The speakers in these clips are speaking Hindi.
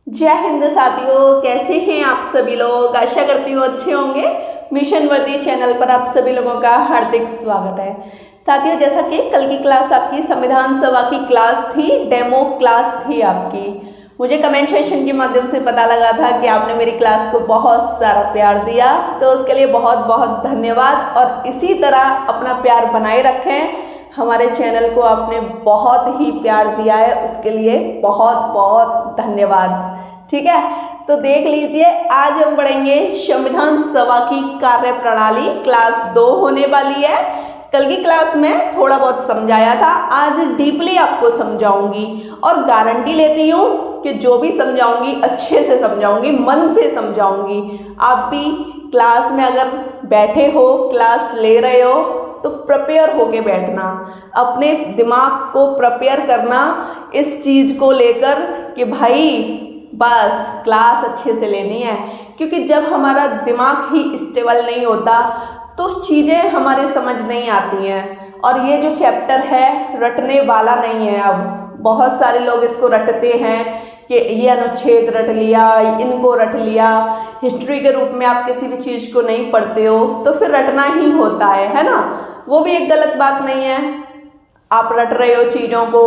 जय हिंद साथियों, कैसे हैं आप सभी लोग। आशा करती हूँ अच्छे होंगे। मिशन वर्दी चैनल पर आप सभी लोगों का हार्दिक स्वागत है। साथियों, जैसा कि कल की क्लास आपकी संविधान सभा की क्लास थी, डेमो क्लास थी आपकी। मुझे कमेंट सेक्शन के माध्यम से पता लगा था कि आपने मेरी क्लास को बहुत सारा प्यार दिया, तो उसके लिए बहुत बहुत धन्यवाद। और इसी तरह अपना प्यार बनाए रखें। हमारे चैनल को आपने बहुत ही प्यार दिया है, उसके लिए बहुत बहुत धन्यवाद। ठीक है, तो देख लीजिए, आज हम पढ़ेंगे संविधान सभा की कार्य प्रणाली। क्लास 2 होने वाली है। कल की क्लास में थोड़ा बहुत समझाया था, आज डीपली आपको समझाऊंगी और गारंटी लेती हूँ कि जो भी समझाऊंगी अच्छे से समझाऊंगी, मन से समझाऊंगी। आप भी क्लास में अगर बैठे हो, क्लास ले रहे हो, तो प्रिपेयर होके बैठना, अपने दिमाग को प्रिपेयर करना इस चीज़ को लेकर कि भाई बस क्लास अच्छे से लेनी है। क्योंकि जब हमारा दिमाग ही स्टेबल नहीं होता तो चीज़ें हमारे समझ नहीं आती हैं। और ये जो चैप्टर है रटने वाला नहीं है। अब बहुत सारे लोग इसको रटते हैं कि ये अनुच्छेद रट लिया, इनको रट लिया। हिस्ट्री के रूप में आप किसी भी चीज़ को नहीं पढ़ते हो तो फिर रटना ही होता है ना। वो भी एक गलत बात नहीं है। आप रट रहे हो चीज़ों को,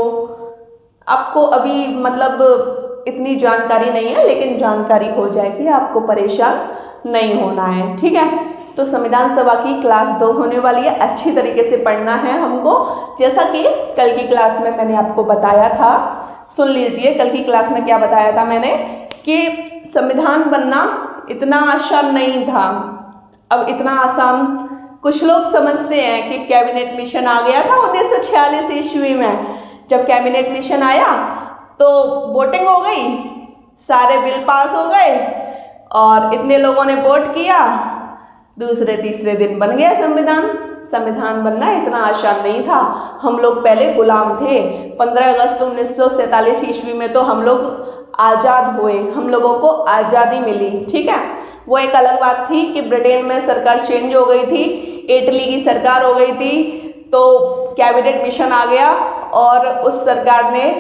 आपको अभी मतलब इतनी जानकारी नहीं है, लेकिन जानकारी हो जाएगी, आपको परेशान नहीं होना है। ठीक है, तो संविधान सभा की क्लास 2 होने वाली है, अच्छी तरीके से पढ़ना है हमको। जैसा कि कल की क्लास में मैंने आपको बताया था, सुन लीजिए कल की क्लास में क्या बताया था मैंने, कि संविधान बनना इतना आसान नहीं था। अब इतना आसान कुछ लोग समझते हैं कि कैबिनेट मिशन आ गया था 1946 ईस्वी में। जब कैबिनेट मिशन आया तो वोटिंग हो गई, सारे बिल पास हो गए और इतने लोगों ने वोट किया, दूसरे तीसरे दिन बन गया संविधान। संविधान बनना इतना आसान नहीं था। हम लोग पहले गुलाम थे। 15 अगस्त 1947 ईस्वी में तो हम लोग आज़ाद हुए, हम लोगों को आज़ादी मिली। ठीक है, वो एक अलग बात थी कि ब्रिटेन में सरकार चेंज हो गई थी, इटली की सरकार हो गई थी, तो कैबिनेट मिशन आ गया और उस सरकार ने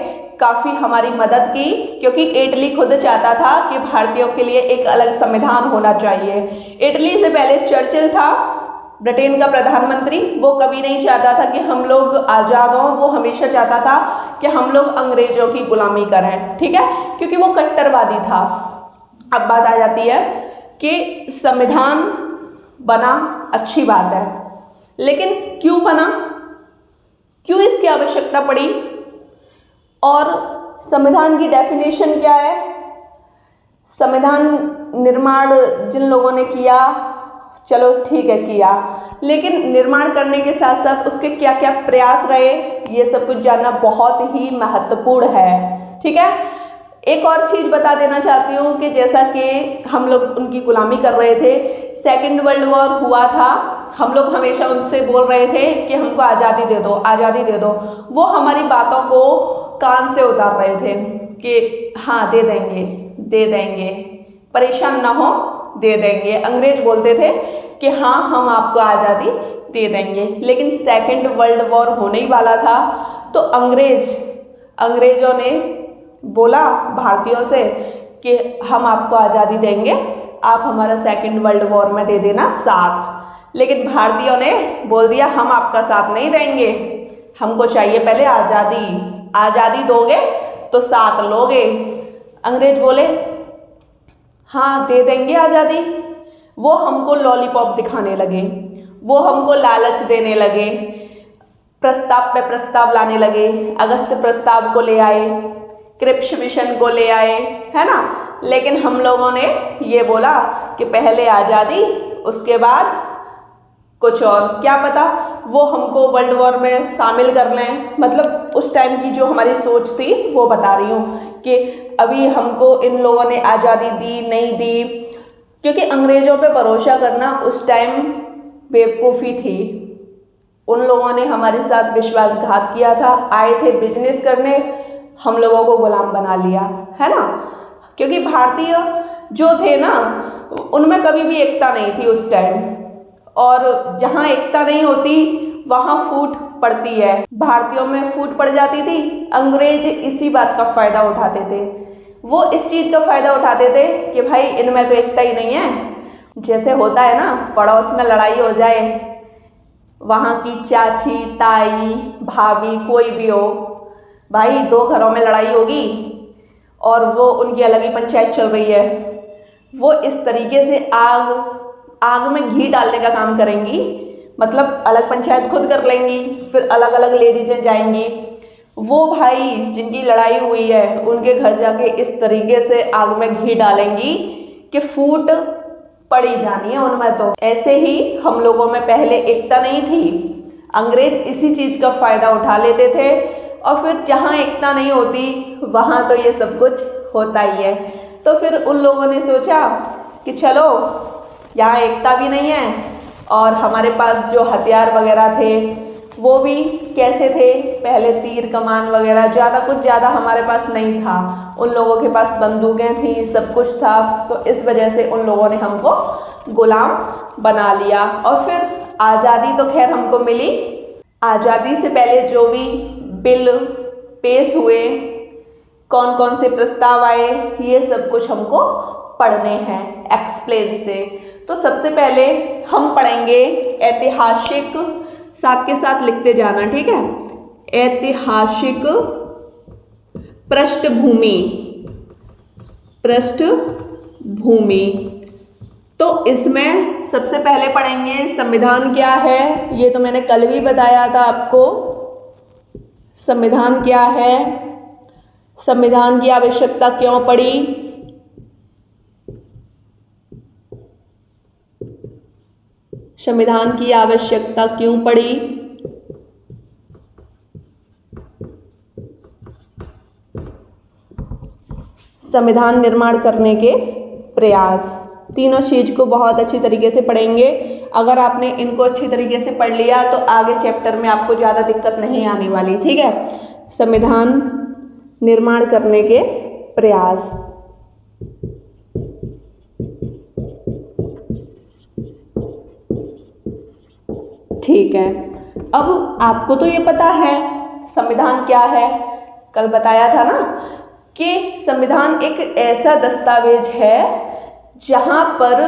काफ़ी हमारी मदद की। क्योंकि इटली खुद चाहता था कि भारतीयों के लिए एक अलग संविधान होना चाहिए। इटली से पहले चर्चिल था ब्रिटेन का प्रधानमंत्री, वो कभी नहीं चाहता था कि हम लोग आज़ाद हों, वो हमेशा चाहता था कि हम लोग अंग्रेजों की गुलामी करें। ठीक है, क्योंकि वो कट्टरवादी था। अब बात आ जाती है कि संविधान बना, अच्छी बात है, लेकिन क्यों बना, क्यों इसकी आवश्यकता पड़ी, और संविधान की डेफिनेशन क्या है। संविधान निर्माण जिन लोगों ने किया, चलो ठीक है किया, लेकिन निर्माण करने के साथ साथ उसके क्या क्या प्रयास रहे, ये सब कुछ जानना बहुत ही महत्वपूर्ण है। ठीक है, एक और चीज़ बता देना चाहती हूँ कि जैसा कि हम लोग उनकी गुलामी कर रहे थे, सेकेंड वर्ल्ड वॉर हुआ था, हम लोग हमेशा उनसे बोल रहे थे कि हमको आज़ादी दे दो, आज़ादी दे दो। वो हमारी बातों को कान से उतार रहे थे कि हाँ दे देंगे, दे देंगे, परेशान ना हो, दे देंगे। अंग्रेज बोलते थे कि हाँ हम आपको आज़ादी दे देंगे, लेकिन सेकेंड वर्ल्ड वॉर होने ही वाला था तो अंग्रेजों ने बोला भारतीयों से कि हम आपको आज़ादी देंगे, आप हमारा सेकेंड वर्ल्ड वॉर में दे देना साथ। लेकिन भारतीयों ने बोल दिया हम आपका साथ नहीं देंगे, हमको चाहिए पहले आज़ादी, आज़ादी दोगे तो साथ लोगे। अंग्रेज बोले हाँ दे देंगे आज़ादी। वो हमको लॉलीपॉप दिखाने लगे, वो हमको लालच देने लगे, प्रस्ताव पे प्रस्ताव लाने लगे। अगस्त प्रस्ताव को ले आए, क्रिप्स मिशन को ले आए, है ना। लेकिन हम लोगों ने ये बोला कि पहले आज़ादी, उसके बाद कुछ और, क्या पता वो हमको वर्ल्ड वॉर में शामिल कर लें। मतलब उस टाइम की जो हमारी सोच थी वो बता रही हूँ कि अभी हमको इन लोगों ने आज़ादी दी नहीं दी। क्योंकि अंग्रेज़ों पे भरोसा करना उस टाइम बेवकूफ़ी थी। उन लोगों ने हमारे साथ विश्वासघात किया था, आए थे बिजनेस करने, हम लोगों को गुलाम बना लिया, है ना। क्योंकि भारतीय जो थे ना, उनमें कभी भी एकता नहीं थी उस टाइम, और जहाँ एकता नहीं होती वहाँ फूट पड़ती है। भारतीयों में फूट पड़ जाती थी, अंग्रेज इसी बात का फ़ायदा उठाते थे। वो इस चीज़ का फ़ायदा उठाते थे कि भाई इनमें तो एकता ही नहीं है। जैसे होता है ना, पड़ोस में लड़ाई हो जाए, वहाँ की चाची, ताई, भाभी, कोई भी हो, भाई दो घरों में लड़ाई होगी और वो उनकी अलग ही पंचायत चल रही है, वो इस तरीके से आग में घी डालने का काम करेंगी। मतलब अलग पंचायत खुद कर लेंगी, फिर अलग अलग लेडीजें जाएंगी, वो भाई जिनकी लड़ाई हुई है उनके घर जाके इस तरीके से आग में घी डालेंगी कि फूट पड़ी जानी है उनमें। तो ऐसे ही हम लोगों में पहले एकता नहीं थी, अंग्रेज इसी चीज़ का फ़ायदा उठा लेते थे और फिर जहाँ एकता नहीं होती वहाँ तो ये सब कुछ होता ही है। तो फिर उन लोगों ने सोचा कि चलो यहाँ एकता भी नहीं है और हमारे पास जो हथियार वगैरह थे वो भी कैसे थे, पहले तीर कमान वगैरह ज़्यादा हमारे पास नहीं था, उन लोगों के पास बंदूकें थी, सब कुछ था। तो इस वजह से उन लोगों ने हमको गुलाम बना लिया। और फिर आज़ादी तो खैर हमको मिली, आज़ादी से पहले जो भी बिल पेश हुए, कौन कौन से प्रस्ताव आए, ये सब कुछ हमको पढ़ने हैं एक्सप्लेन से। तो सबसे पहले हम पढ़ेंगे ऐतिहासिक, साथ के साथ लिखते जाना, ठीक है। ऐतिहासिक पृष्ठभूमि, तो इसमें सबसे पहले पढ़ेंगे संविधान क्या है। ये तो मैंने कल भी बताया था आपको, संविधान क्या है, संविधान की आवश्यकता क्यों पड़ी, संविधान की आवश्यकता क्यों पड़ी, संविधान निर्माण करने के प्रयास, तीनों चीज़ को बहुत अच्छी तरीके से पढ़ेंगे। अगर आपने इनको अच्छी तरीके से पढ़ लिया तो आगे चैप्टर में आपको ज़्यादा दिक्कत नहीं आने वाली, ठीक है। संविधान निर्माण करने के प्रयास, ठीक है। अब आपको तो ये पता है संविधान क्या है, कल बताया था ना कि संविधान एक ऐसा दस्तावेज है जहां पर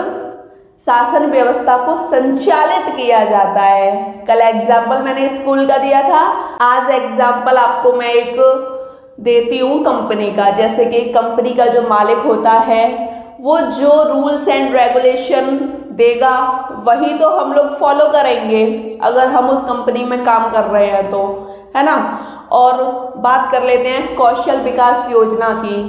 शासन व्यवस्था को संचालित किया जाता है। कल एग्जाम्पल मैंने स्कूल का दिया था, आज एग्जाम्पल आपको मैं एक देती हूँ कंपनी का। जैसे कि कंपनी का जो मालिक होता है वो जो रूल्स एंड रेगुलेशन देगा वही तो हम लोग फॉलो करेंगे अगर हम उस कंपनी में काम कर रहे हैं तो, है ना। और बात कर लेते हैं कौशल विकास योजना की।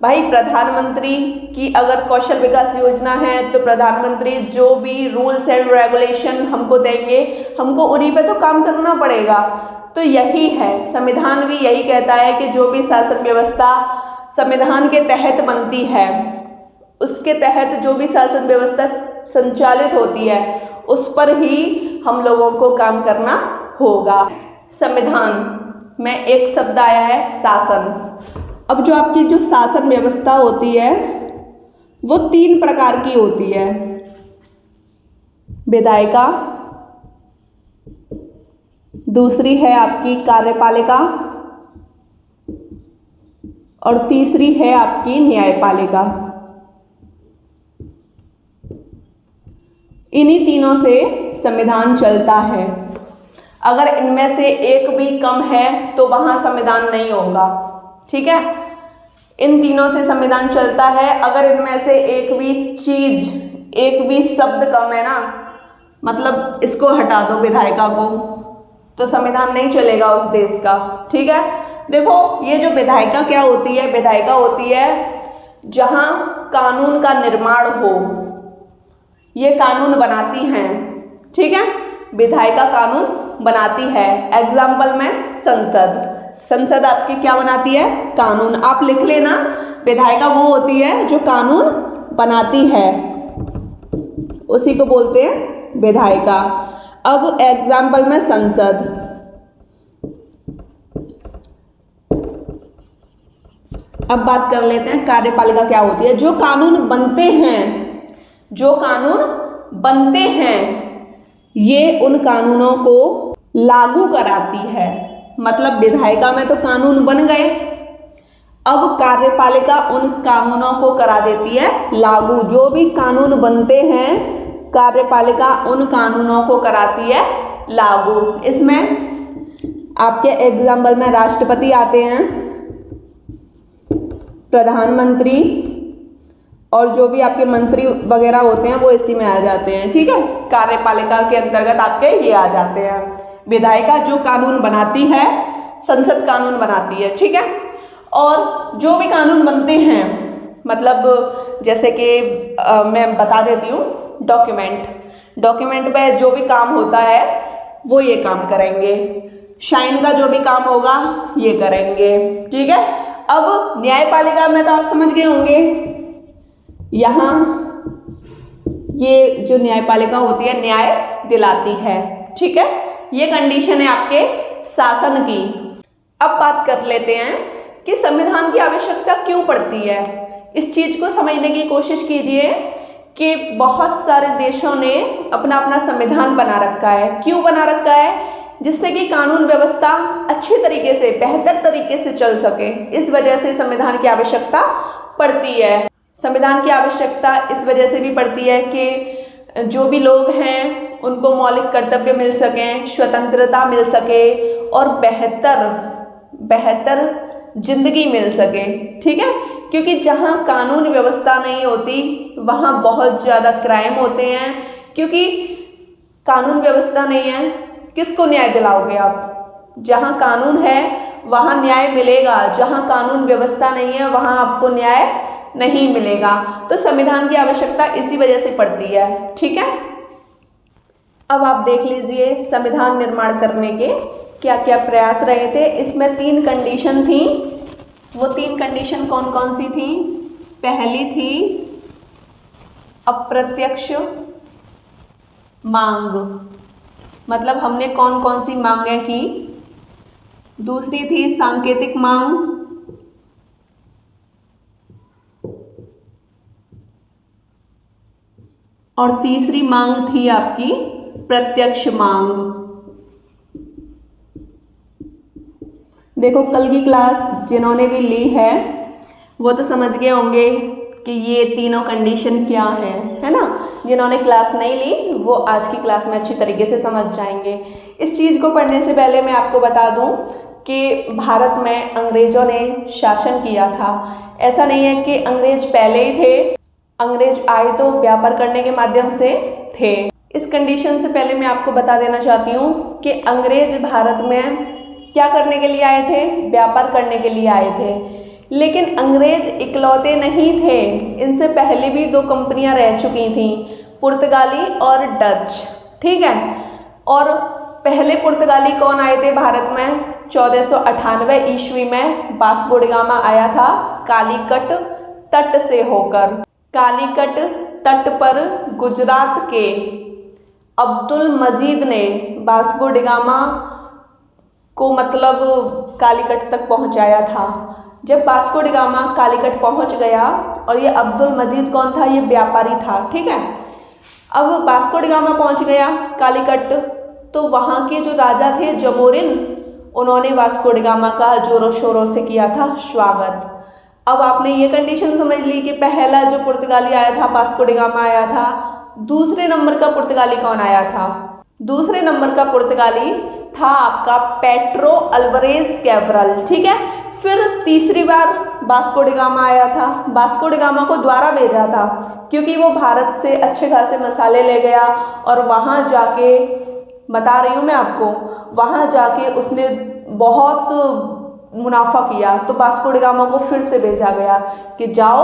भाई प्रधानमंत्री की अगर कौशल विकास योजना है तो प्रधानमंत्री जो भी रूल्स एंड रेगुलेशन हमको देंगे, हमको उन्हीं पे तो काम करना पड़ेगा। तो यही है, संविधान भी यही कहता है कि जो भी शासन व्यवस्था संविधान के तहत बनती है, उसके तहत जो भी शासन व्यवस्था संचालित होती है उस पर ही हम लोगों को काम करना होगा। संविधान में एक शब्द आया है शासन। अब जो आपकी जो शासन व्यवस्था होती है वो 3 प्रकार की होती है, विधायिका, दूसरी है आपकी कार्यपालिका और तीसरी है आपकी न्यायपालिका। इन्हीं तीनों से संविधान चलता है। अगर इनमें से एक भी कम है तो वहाँ संविधान नहीं होगा, ठीक है। इन तीनों से संविधान चलता है। अगर इनमें से एक भी चीज, एक भी शब्द कम है ना, मतलब इसको हटा दो विधायिका को, तो संविधान नहीं चलेगा उस देश का, ठीक है। देखो ये जो विधायिका क्या होती है, विधायिका होती है जहाँ कानून का निर्माण हो, ये कानून बनाती हैं, ठीक है। विधायिका कानून बनाती है। एग्जाम्पल में संसद आपकी क्या बनाती है, कानून। आप लिख लेना, विधायिका वो होती है जो कानून बनाती है, उसी को बोलते हैं विधायिका। अब एग्जाम्पल में संसद, अब बात कर लेते हैं कार्यपालिका क्या होती है। जो कानून बनते हैं, जो कानून बनते हैं ये उन कानूनों को लागू कराती है। मतलब विधायिका में तो कानून बन गए, अब कार्यपालिका उन कानूनों को करा देती है लागू। जो भी कानून बनते हैं कार्यपालिका उन कानूनों को कराती है लागू। इसमें आपके एग्जाम्पल में राष्ट्रपति आते हैं, प्रधानमंत्री और जो भी आपके मंत्री वगैरह होते हैं वो इसी में आ जाते हैं। ठीक है, कार्यपालिका के अंतर्गत आपके ये आ जाते हैं। विधायिका जो कानून बनाती है, संसद कानून बनाती है। ठीक है, और जो भी कानून बनते हैं मतलब जैसे कि मैं बता देती हूँ, डॉक्यूमेंट पे जो भी काम होता है वो ये काम करेंगे, शाइन का जो भी काम होगा ये करेंगे। ठीक है, अब न्यायपालिका में तो आप समझ गए होंगे, यहाँ ये जो न्यायपालिका होती है न्याय दिलाती है। ठीक है, ये कंडीशन है आपके शासन की। अब बात कर लेते हैं कि संविधान की आवश्यकता क्यों पड़ती है। इस चीज को समझने की कोशिश कीजिए कि बहुत सारे देशों ने अपना अपना संविधान बना रखा है। क्यों बना रखा है? जिससे कि कानून व्यवस्था अच्छे तरीके से, बेहतर तरीके से चल सके। इस वजह से संविधान की आवश्यकता पड़ती है। संविधान की आवश्यकता इस वजह से भी पड़ती है कि जो भी लोग हैं उनको मौलिक कर्तव्य मिल सकें, स्वतंत्रता मिल सके और बेहतर जिंदगी मिल सके। ठीक है, क्योंकि जहाँ कानून व्यवस्था नहीं होती वहाँ बहुत ज़्यादा क्राइम होते हैं। क्योंकि कानून व्यवस्था नहीं है, किसको न्याय दिलाओगे आप? जहाँ कानून है वहाँ न्याय मिलेगा, जहाँ कानून व्यवस्था नहीं है वहाँ आपको न्याय नहीं मिलेगा। तो संविधान की आवश्यकता इसी वजह से पड़ती है। ठीक है, अब आप देख लीजिए संविधान निर्माण करने के क्या क्या प्रयास रहे थे। इसमें 3 कंडीशन थी। वो 3 कंडीशन कौन कौन सी थी? पहली थी अप्रत्यक्ष मांग, मतलब हमने कौन कौन सी मांगें की। दूसरी थी सांकेतिक मांग, और तीसरी मांग थी आपकी प्रत्यक्ष मांग। देखो कल की क्लास जिन्होंने भी ली है वो तो समझ गए होंगे कि ये तीनों कंडीशन क्या है ना। जिन्होंने क्लास नहीं ली वो आज की क्लास में अच्छी तरीके से समझ जाएंगे। इस चीज़ को पढ़ने से पहले मैं आपको बता दूं कि भारत में अंग्रेजों ने शासन किया था। ऐसा नहीं है कि अंग्रेज पहले ही थे, अंग्रेज आए तो व्यापार करने के माध्यम से थे। इस कंडीशन से पहले मैं आपको बता देना चाहती हूँ कि अंग्रेज भारत में क्या करने के लिए आए थे? व्यापार करने के लिए आए थे। लेकिन अंग्रेज इकलौते नहीं थे, इनसे पहले भी 2 कंपनियां रह चुकी थीं, पुर्तगाली और डच। ठीक है, और पहले पुर्तगाली कौन आए थे भारत में? 1498 ईस्वी में वास्को डी गामा आया था कालीकट तट से होकर। कालीकट तट पर गुजरात के अब्दुल मजीद ने वास्को डी गामा को मतलब कालीकट तक पहुंचाया था। जब वास्को डी गामा कालीकट पहुंच गया, और ये अब्दुल मजीद कौन था? ये व्यापारी था। ठीक है, अब वास्को डी गामा पहुंच गया कालीकट, तो वहाँ के जो राजा थे जमोरिन, उन्होंने वास्को डी गामा का जोरों शोरों से किया था स्वागत। अब आपने ये कंडीशन समझ ली कि पहला जो पुर्तगाली आया था वास्को डी गामा आया था। दूसरे नंबर का पुर्तगाली कौन आया था? दूसरे नंबर का पुर्तगाली था आपका पेड्रो अल्वारेज कैब्रल। ठीक है, फिर तीसरी बार वास्को डी गामा आया था। वास्को डी गामा को द्वारा भेजा था क्योंकि वो भारत से अच्छे खासे मसाले ले गया, और वहाँ जाके बता रही हूँ मैं आपको, वहाँ जाके उसने बहुत मुनाफा किया। तो वास्को डी गामा को फिर से भेजा गया कि जाओ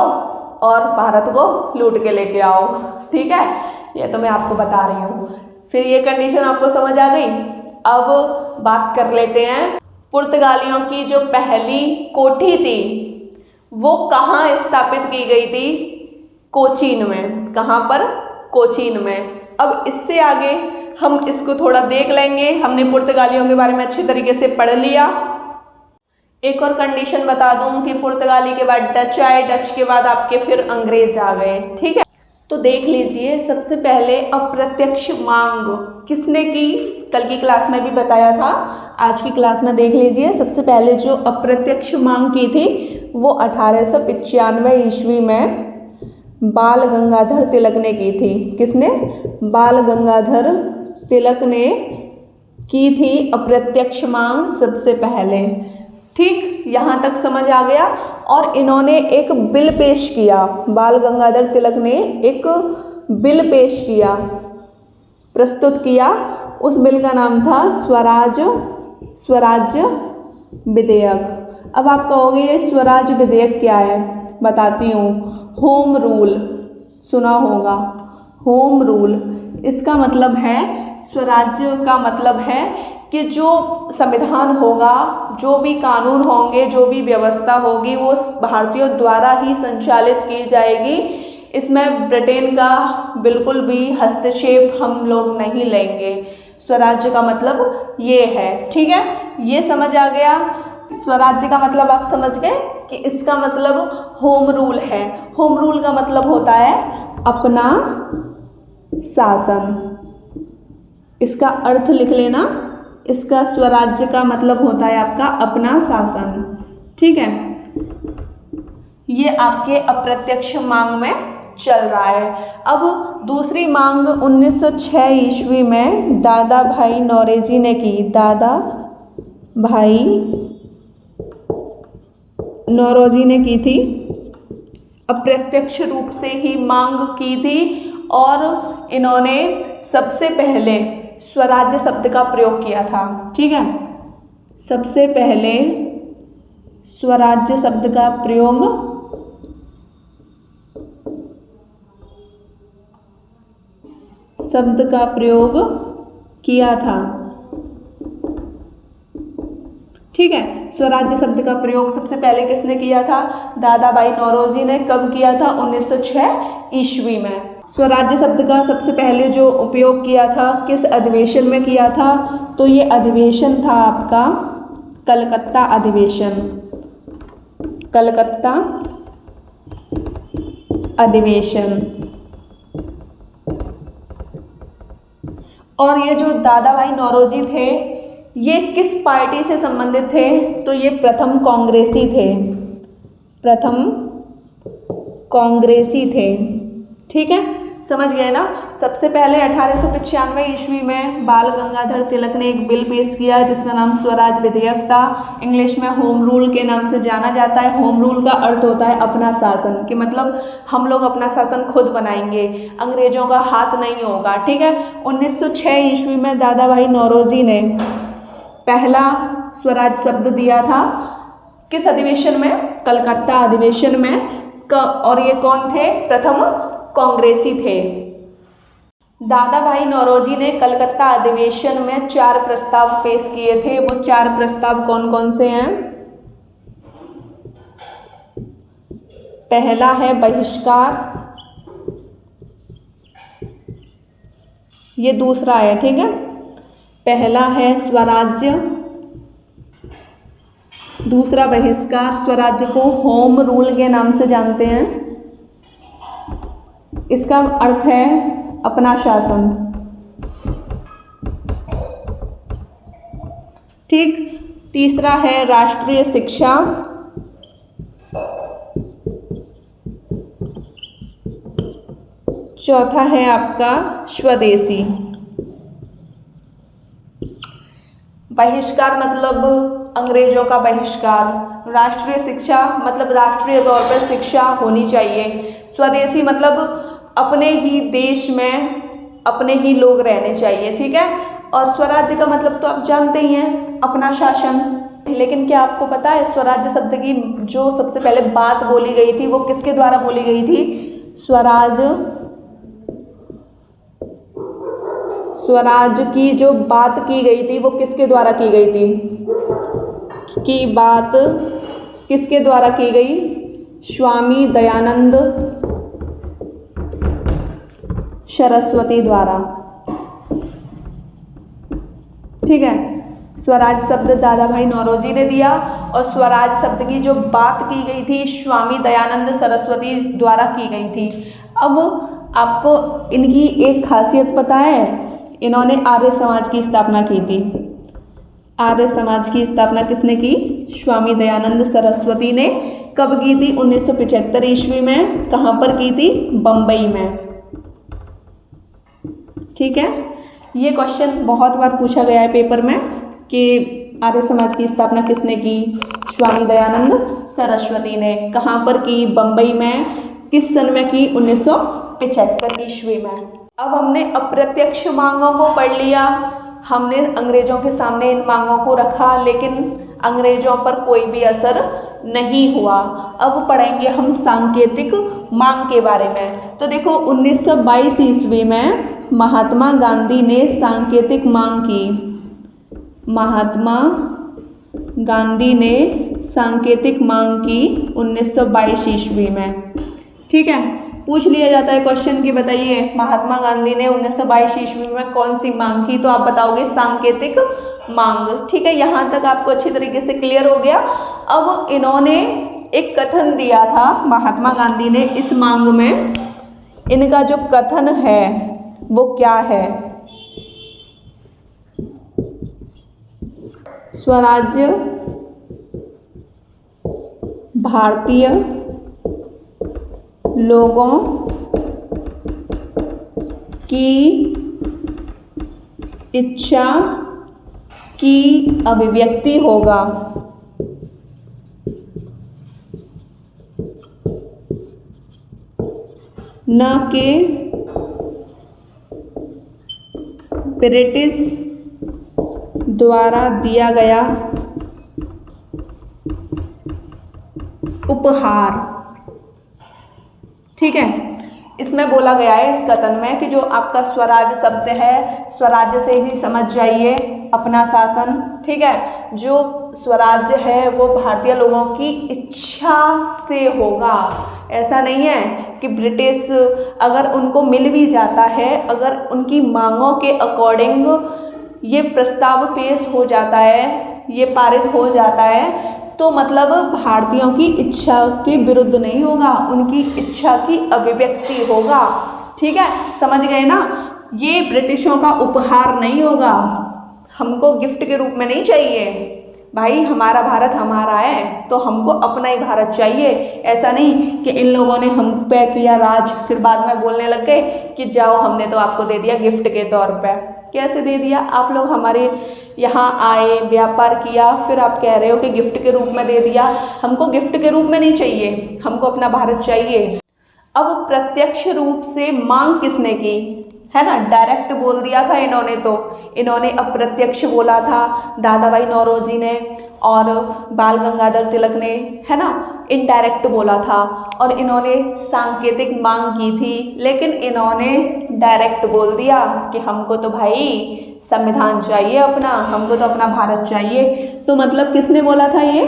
और भारत को लूट के लेके आओ। ठीक है, ये तो मैं आपको बता रही हूँ। फिर ये कंडीशन आपको समझ आ गई। अब बात कर लेते हैं पुर्तगालियों की जो पहली कोठी थी वो कहाँ स्थापित की गई थी? कोचीन में। कहाँ पर? कोचीन में। अब इससे आगे हम इसको थोड़ा देख लेंगे। हमने पुर्तगालियों के बारे में अच्छे तरीके से पढ़ लिया। एक और कंडीशन बता दूं कि पुर्तगाली के बाद डच आए, डच के बाद आपके फिर अंग्रेज आ गए। ठीक है, तो देख लीजिए सबसे पहले अप्रत्यक्ष मांग किसने की? कल की क्लास में भी बताया था, आज की क्लास में देख लीजिए। सबसे पहले जो अप्रत्यक्ष मांग की थी वो 1895 ईस्वी में बाल गंगाधर तिलक ने की थी। किसने? बाल गंगाधर तिलक ने की थी अप्रत्यक्ष मांग सबसे पहले। ठीक, यहाँ तक समझ आ गया। और इन्होंने एक बिल पेश किया, बाल गंगाधर तिलक ने एक बिल पेश किया, प्रस्तुत किया। उस बिल का नाम था स्वराज्य विधेयक। अब आप कहोगे ये स्वराज विधेयक क्या है? बताती हूँ। होम रूल सुना होगा, होम रूल। इसका मतलब है, स्वराज्य का मतलब है कि जो संविधान होगा, जो भी कानून होंगे, जो भी व्यवस्था होगी, वो भारतीयों द्वारा ही संचालित की जाएगी। इसमें ब्रिटेन का बिल्कुल भी हस्तक्षेप हम लोग नहीं लेंगे। स्वराज्य का मतलब ये है। ठीक है, ये समझ आ गया। स्वराज्य का मतलब आप समझ गए कि इसका मतलब होम रूल है। होम रूल का मतलब होता है अपना शासन। इसका अर्थ लिख लेना। इसका स्वराज्य का मतलब होता है आपका अपना शासन। ठीक है, ये आपके अप्रत्यक्ष मांग में चल रहा है। अब दूसरी मांग 1906 ईस्वी में दादा भाई नौरोजी ने की। दादा भाई नौरोजी ने की थी, अप्रत्यक्ष रूप से ही मांग की थी। और इन्होंने सबसे पहले स्वराज्य शब्द का प्रयोग किया था। ठीक है, सबसे पहले स्वराज्य शब्द का प्रयोग किया था। ठीक है, स्वराज्य शब्द का प्रयोग सबसे पहले किसने किया था? दादा भाई नौरोजी ने। कब किया था? 1906 ईस्वी में। स्वराज्य शब्द का सबसे पहले जो उपयोग किया था, किस अधिवेशन में किया था? तो ये अधिवेशन था आपका कलकत्ता अधिवेशन। कलकत्ता अधिवेशन। और ये जो दादा भाई नौरोजी थे, ये किस पार्टी से संबंधित थे? तो ये प्रथम कांग्रेसी थे। प्रथम कांग्रेसी थे। ठीक है, समझ गए ना। सबसे पहले 1895 ईस्वी में बाल गंगाधर तिलक ने एक बिल पेश किया जिसका नाम स्वराज विधेयक था। इंग्लिश में होम रूल के नाम से जाना जाता है। होम रूल का अर्थ होता है अपना शासन, कि मतलब हम लोग अपना शासन खुद बनाएंगे, अंग्रेजों का हाथ नहीं होगा। ठीक है, 1906 ईस्वी में दादा भाई नौरोजी ने पहला स्वराज शब्द दिया था। किस अधिवेशन में? कलकत्ता अधिवेशन में। और ये कौन थे? प्रथम कांग्रेसी थे। दादा भाई नौरोजी ने कलकत्ता अधिवेशन में 4 प्रस्ताव पेश किए थे। वो 4 प्रस्ताव कौन कौन से हैं? पहला है बहिष्कार, ये दूसरा है। ठीक है, पहला है स्वराज्य, दूसरा बहिष्कार। स्वराज्य को होम रूल के नाम से जानते हैं। इसका अर्थ है अपना शासन। ठीक, तीसरा है राष्ट्रीय शिक्षा। चौथा है आपका स्वदेशी। बहिष्कार मतलब अंग्रेजों का बहिष्कार, राष्ट्रीय शिक्षा मतलब राष्ट्रीय तौर पर शिक्षा होनी चाहिए, स्वदेशी मतलब अपने ही देश में अपने ही लोग रहने चाहिए। ठीक है, और स्वराज्य का मतलब तो आप जानते ही हैं, अपना शासन। लेकिन क्या आपको पता है स्वराज्य शब्द की जो सबसे पहले बात बोली गई थी वो किसके द्वारा बोली गई थी? स्वराज की जो बात की गई थी वो किसके द्वारा की गई थी? की बात किसके द्वारा की गई? स्वामी दयानंद सरस्वती द्वारा। ठीक है, स्वराज शब्द दादा भाई नौरोजी ने दिया और स्वराज शब्द की जो बात की गई थी स्वामी दयानंद सरस्वती द्वारा की गई थी। अब आपको इनकी एक खासियत पता है? इन्होंने आर्य समाज की स्थापना की थी। आर्य समाज की स्थापना किसने की? स्वामी दयानंद सरस्वती ने कब की थी? 1975 ईस्वी में। कहाँ पर की थी? बम्बई में। ठीक है, ये क्वेश्चन बहुत बार पूछा गया है पेपर में कि आर्य समाज की स्थापना किसने की? स्वामी दयानंद सरस्वती ने। कहाँ पर की? बम्बई में। किस सन में की? 1975 ईस्वी में। अब हमने अप्रत्यक्ष मांगों को पढ़ लिया, हमने अंग्रेजों के सामने इन मांगों को रखा, लेकिन अंग्रेजों पर कोई भी असर नहीं हुआ। अब पढ़ेंगे हम सांकेतिक मांग के बारे में। तो देखो 1922 ईस्वी में महात्मा गांधी ने सांकेतिक मांग की। महात्मा गांधी ने सांकेतिक मांग की 1922 ईस्वी में। ठीक है, पूछ लिया जाता है क्वेश्चन कि बताइए महात्मा गांधी ने 1922 ईस्वी में कौन सी मांग की? तो आप बताओगे सांकेतिक मांग। ठीक है, यहाँ तक आपको अच्छी तरीके से क्लियर हो गया। अब इन्होंने एक कथन दिया था महात्मा गांधी ने इस मांग में। इनका जो कथन है वो क्या है? स्वराज्य भारतीय लोगों की इच्छा की अभिव्यक्ति होगा। न कि ब्रिटिश द्वारा दिया गया उपहार। ठीक है, इसमें बोला गया है इस कथन में कि जो आपका स्वराज शब्द है, स्वराज्य से ही समझ जाइए अपना शासन। ठीक है, जो स्वराज्य है वो भारतीय लोगों की इच्छा से होगा। ऐसा नहीं है कि ब्रिटिश अगर उनको मिल भी जाता है, अगर उनकी मांगों के अकॉर्डिंग ये प्रस्ताव पेश हो जाता है, ये पारित हो जाता है, तो मतलब भारतीयों की इच्छा के विरुद्ध नहीं होगा, उनकी इच्छा की अभिव्यक्ति होगा। ठीक है, समझ गए ना? ये ब्रिटिशों का उपहार नहीं होगा, हमको गिफ्ट के रूप में नहीं चाहिए। भाई हमारा भारत हमारा है तो हमको अपना ही भारत चाहिए। ऐसा नहीं कि इन लोगों ने हम पे किया राज, फिर बाद में बोलने लग गए कि जाओ हमने तो आपको दे दिया गिफ्ट के तौर पे। कैसे दे दिया? आप लोग हमारे यहाँ आए, व्यापार किया, फिर आप कह रहे हो कि गिफ्ट के रूप में दे दिया। हमको गिफ्ट के रूप में नहीं चाहिए, हमको अपना भारत चाहिए। अब प्रत्यक्ष रूप से मांग किसने की? है ना, डायरेक्ट बोल दिया था इन्होंने, तो इन्होंने अप्रत्यक्ष बोला था दादा भाई नौरोजी ने और बाल गंगाधर तिलक ने, है ना, इनडायरेक्ट बोला था। और इन्होंने सांकेतिक मांग की थी, लेकिन इन्होंने डायरेक्ट बोल दिया कि हमको तो भाई संविधान चाहिए अपना, हमको तो अपना भारत चाहिए। तो मतलब किसने बोला था ये?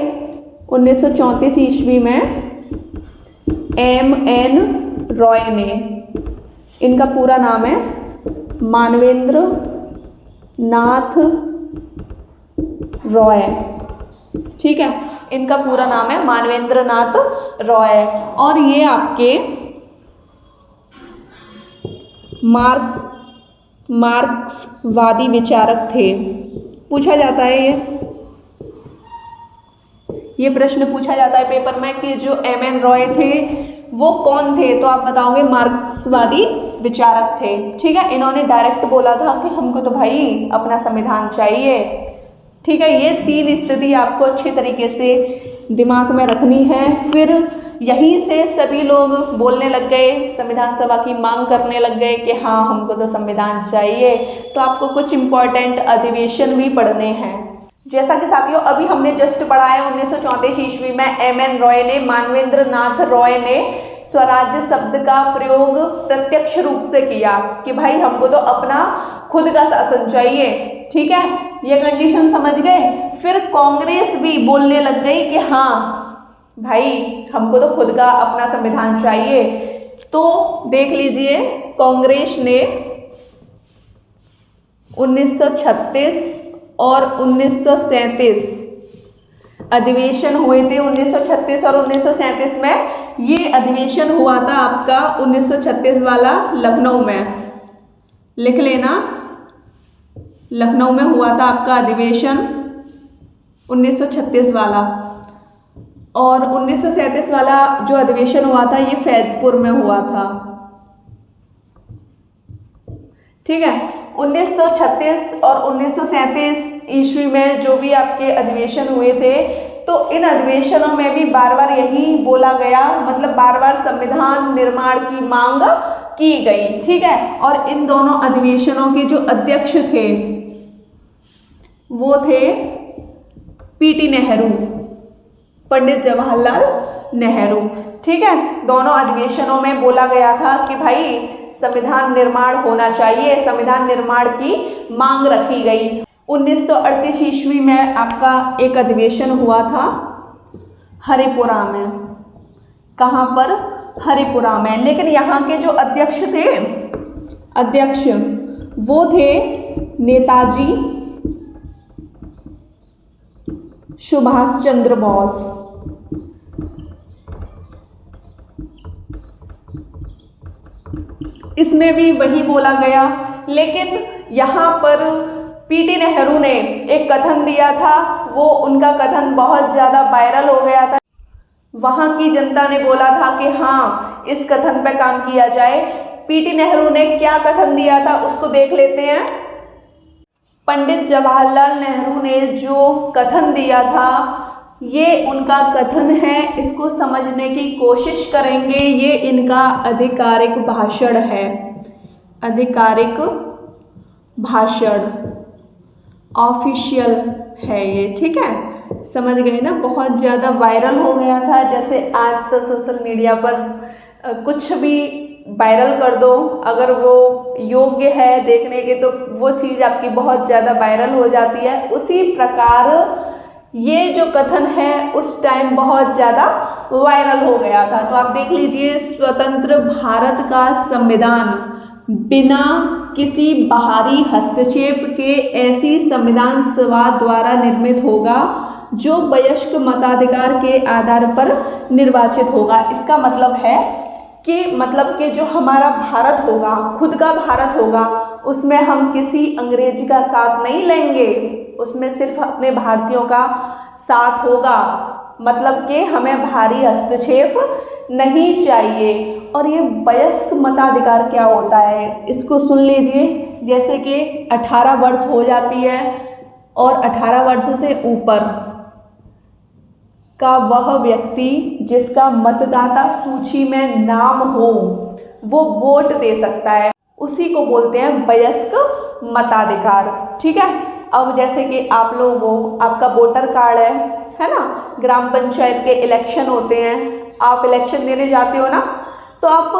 1934 ईस्वी में M.N. रॉय ने। इनका पूरा नाम है मानवेंद्र नाथ रॉय। ठीक है, इनका पूरा नाम है मानवेंद्र नाथ रॉय। और ये आपके मार्क्सवादी विचारक थे। पूछा जाता है ये प्रश्न पूछा जाता है पेपर में कि जो M.N. रॉय थे वो कौन थे? तो आप बताओगे मार्क्सवादी विचारक थे। ठीक है, इन्होंने डायरेक्ट बोला था कि हमको तो भाई अपना संविधान चाहिए। ठीक है, ये तीन स्थिति आपको अच्छे तरीके से दिमाग में रखनी है। फिर यहीं से सभी लोग बोलने लग गए, संविधान सभा की मांग करने लग गए कि हाँ हमको तो संविधान चाहिए। तो आपको कुछ इम्पोर्टेंट अधिवेशन भी पढ़ने हैं। जैसा कि साथियों अभी हमने जस्ट पढ़ा है 1934 ईस्वी में M.N. रॉय ने, मानवेंद्र नाथ रॉय ने स्वराज्य शब्द का प्रयोग प्रत्यक्ष रूप से किया कि भाई हमको तो अपना खुद का शासन चाहिए। ठीक है, ये कंडीशन समझ गए। फिर कांग्रेस भी बोलने लग गई कि हाँ भाई हमको तो खुद का अपना संविधान चाहिए। तो देख लीजिए कांग्रेस ने 1936 और 1937 अधिवेशन हुए थे। 1936 और 1937 में ये अधिवेशन हुआ था आपका 1936 वाला लखनऊ में, लिख लेना, लखनऊ में हुआ था आपका अधिवेशन 1936 वाला। और 1937 वाला जो अधिवेशन हुआ था ये फैजपुर में हुआ था। ठीक है, 1936 और 1937 ईस्वी में जो भी आपके अधिवेशन हुए थे, तो इन अधिवेशनों में भी बार बार यही बोला गया, मतलब बार बार संविधान निर्माण की मांग की गई। ठीक है, और इन दोनों अधिवेशनों के जो अध्यक्ष थे वो थे पीटी नेहरू, पंडित जवाहरलाल नेहरू। ठीक है, दोनों अधिवेशनों में बोला गया था कि भाई संविधान निर्माण होना चाहिए, संविधान निर्माण की मांग रखी गई। 1938 ईस्वी में आपका एक अधिवेशन हुआ था हरिपुरा में। कहाँ पर? हरिपुरा में। लेकिन यहाँ के जो अध्यक्ष वो थे नेताजी सुभाष चंद्र बोस। इसमें भी वही बोला गया, लेकिन यहाँ पर पीटी नेहरू ने एक कथन दिया था, वो उनका कथन बहुत ज़्यादा वायरल हो गया था। वहाँ की जनता ने बोला था कि हाँ, इस कथन पर काम किया जाए। पीटी नेहरू ने क्या कथन दिया था उसको देख लेते हैं। पंडित जवाहरलाल नेहरू ने जो कथन दिया था, ये उनका कथन है, इसको समझने की कोशिश करेंगे। ये इनका आधिकारिक भाषण है, आधिकारिक भाषण, ऑफिशियल है ये। ठीक है, समझ गए ना? बहुत ज़्यादा वायरल हो गया था। जैसे आज तो सोशल मीडिया पर कुछ भी वायरल कर दो, अगर वो योग्य है देखने के तो वो चीज़ आपकी बहुत ज़्यादा वायरल हो जाती है। उसी प्रकार ये जो कथन है उस टाइम बहुत ज़्यादा वायरल हो गया था। तो आप देख लीजिए, स्वतंत्र भारत का संविधान बिना किसी बाहरी हस्तक्षेप के ऐसी संविधान सभा द्वारा निर्मित होगा जो वयस्क मताधिकार के आधार पर निर्वाचित होगा। इसका मतलब है कि जो हमारा भारत होगा, खुद का भारत होगा, उसमें हम किसी अंग्रेज का साथ नहीं लेंगे, उसमें सिर्फ अपने भारतीयों का साथ होगा। मतलब कि हमें भारी हस्तक्षेप नहीं चाहिए। और ये वयस्क मताधिकार क्या होता है, इसको सुन लीजिए। जैसे कि 18 वर्ष हो जाती है और 18 वर्ष से ऊपर का वह व्यक्ति जिसका मतदाता सूची में नाम हो वो वोट दे सकता है, उसी को बोलते हैं वयस्क मताधिकार। ठीक है, अब जैसे कि आप लोग हो, आपका वोटर कार्ड है ना, ग्राम पंचायत के इलेक्शन होते हैं, आप इलेक्शन देने जाते हो ना, तो आप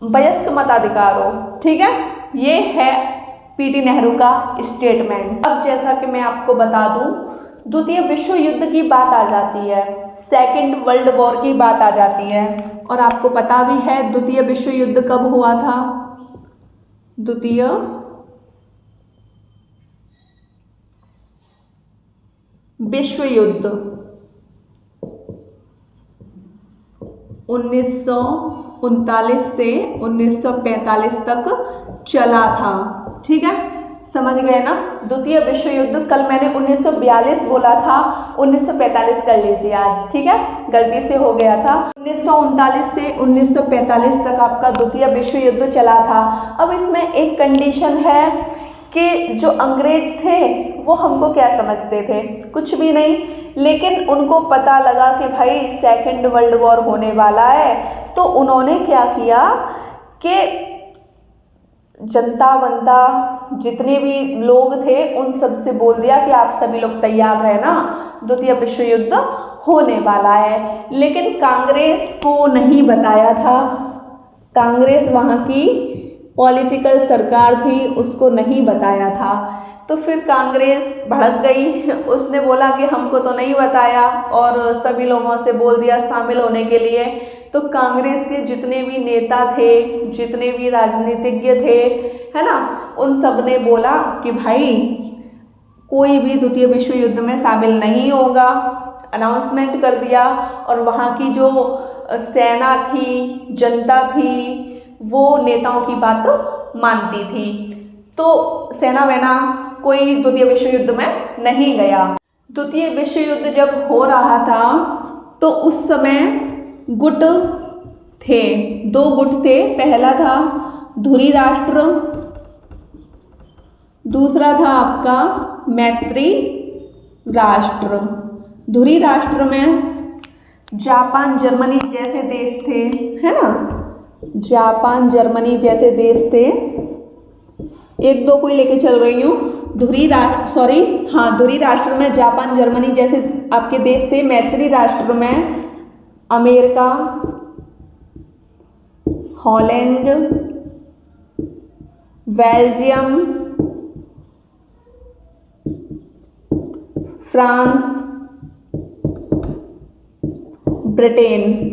वयस्क मताधिकार हो। ठीक है, ये है पीटी नेहरू का स्टेटमेंट। अब जैसा कि मैं आपको बता दूं, द्वितीय विश्व युद्ध की बात आ जाती है, सेकेंड वर्ल्ड वॉर की बात आ जाती है। और आपको पता भी है द्वितीय विश्व युद्ध कब हुआ था? द्वितीय विश्व युद्ध 1939 से 1945 तक चला था। ठीक है, समझ गए ना? द्वितीय विश्व युद्ध, कल मैंने 1942 बोला था, 1945 कर लीजिए आज। ठीक है, गलती से हो गया था। 1939 से 1945 तक आपका द्वितीय विश्व युद्ध चला था। अब इसमें एक कंडीशन है कि जो अंग्रेज थे वो हमको क्या समझते थे? कुछ भी नहीं। लेकिन उनको पता लगा कि भाई सेकेंड वर्ल्ड वॉर होने वाला है, तो उन्होंने क्या किया कि जनता वंता जितने भी लोग थे उन सब से बोल दिया कि आप सभी लोग तैयार रहना, द्वितीय विश्व युद्ध होने वाला है। लेकिन कांग्रेस को नहीं बताया था, कांग्रेस वहाँ की पॉलिटिकल सरकार थी, उसको नहीं बताया था। तो फिर कांग्रेस भड़क गई, उसने बोला कि हमको तो नहीं बताया और सभी लोगों से बोल दिया शामिल होने के लिए। तो कांग्रेस के जितने भी नेता थे, जितने भी राजनीतिज्ञ थे, है ना, उन सब ने बोला कि भाई कोई भी द्वितीय विश्व युद्ध में शामिल नहीं होगा, अनाउंसमेंट कर दिया। और वहाँ की जो सेना थी, जनता थी, वो नेताओं की बात मानती थी। तो सेना वेना कोई द्वितीय विश्व युद्ध में नहीं गया। द्वितीय विश्व युद्ध जब हो रहा था तो उस समय गुट थे, 2 गुट थे। पहला था धुरी राष्ट्र, दूसरा था आपका मैत्री राष्ट्र। धुरी राष्ट्र में जापान जर्मनी जैसे देश थे, है ना, जापान जर्मनी जैसे देश थे। 1-2 कोई लेके चल रही हूँ। धुरी राष्ट्र में जापान जर्मनी जैसे आपके देश थे। मैत्री राष्ट्र में America, Holland, Belgium, France, Britain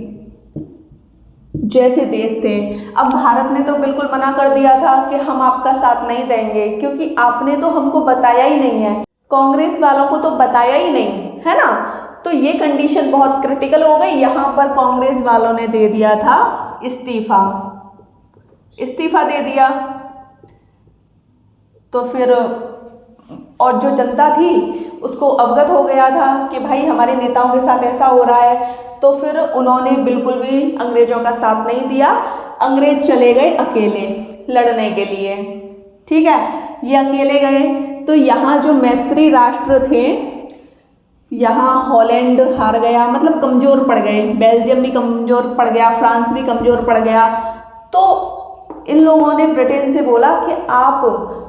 जैसे देश थे। अब भारत ने तो बिल्कुल मना कर दिया था कि हम आपका साथ नहीं देंगे, क्योंकि आपने तो हमको बताया ही नहीं है, कांग्रेस वालों को तो बताया ही नहीं है ना। तो ये कंडीशन बहुत क्रिटिकल हो गई। यहाँ पर कांग्रेस वालों ने दे दिया था इस्तीफा दे दिया। तो फिर और जो जनता थी उसको अवगत हो गया था कि भाई हमारे नेताओं के साथ ऐसा हो रहा है। तो फिर उन्होंने बिल्कुल भी अंग्रेजों का साथ नहीं दिया। अंग्रेज चले गए अकेले लड़ने के लिए, ठीक है, ये अकेले गए। तो यहाँ जो मैत्री राष्ट्र थे, यहाँ हॉलैंड हार गया, मतलब कमज़ोर पड़ गए। बेल्जियम भी कमज़ोर पड़ गया, फ्रांस भी कमज़ोर पड़ गया। तो इन लोगों ने ब्रिटेन से बोला कि आप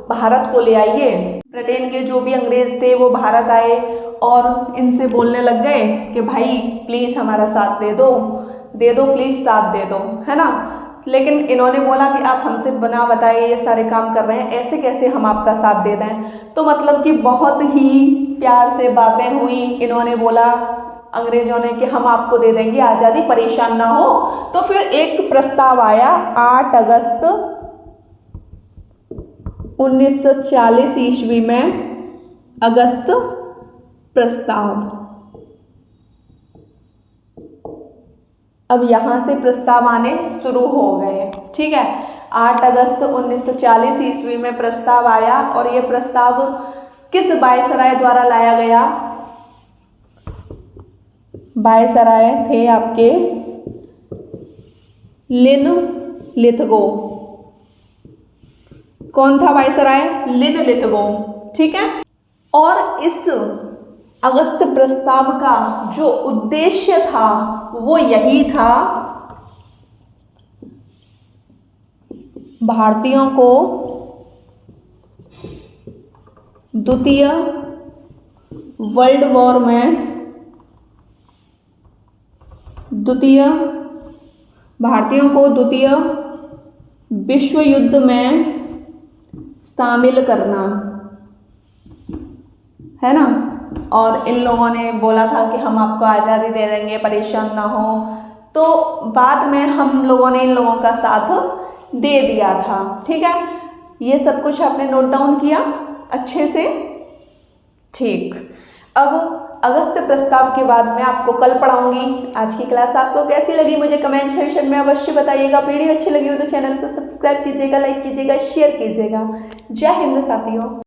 भारत को ले आइए। ब्रिटेन के जो भी अंग्रेज थे वो भारत आए और इनसे बोलने लग गए कि भाई प्लीज़ हमारा साथ दे दो प्लीज़ साथ दे दो, है ना। लेकिन इन्होंने बोला कि आप हमसे बिना बताए ये सारे काम कर रहे हैं, ऐसे कैसे हम आपका साथ दे दें। तो मतलब कि बहुत ही प्यार से बातें हुई। इन्होंने बोला अंग्रेजों ने कि हम आपको दे देंगे आज़ादी, परेशान ना हो। तो फिर एक प्रस्ताव आया 8 अगस्त 1940 ईस्वी में, अगस्त प्रस्ताव। अब यहाँ से प्रस्ताव आने शुरू हो गए, ठीक है। 8 अगस्त 1940 ईस्वी में प्रस्ताव आया और ये प्रस्ताव किस वायसराय द्वारा लाया गया? वायसराय थे आपके लिनलिथगो। कौन था वायसराय? लिनलिथगो, ठीक है। और इस अगस्त प्रस्ताव का जो उद्देश्य था वो यही था, भारतीयों को द्वितीय वर्ल्ड वॉर में, भारतीयों को द्वितीय विश्व युद्ध में शामिल करना, है ना। और इन लोगों ने बोला था कि हम आपको आज़ादी दे देंगे, परेशान ना हो। तो बाद में हम लोगों ने इन लोगों का साथ दे दिया था, ठीक है। ये सब कुछ आपने नोट डाउन किया अच्छे से, ठीक। अब अगस्त प्रस्ताव के बाद मैं आपको कल पढ़ाऊंगी। आज की क्लास आपको कैसी लगी मुझे कमेंट सेक्शन में अवश्य बताइएगा। वीडियो अच्छी लगी हो तो चैनल को सब्सक्राइब कीजिएगा, लाइक कीजिएगा, शेयर कीजिएगा। जय हिंद साथियों।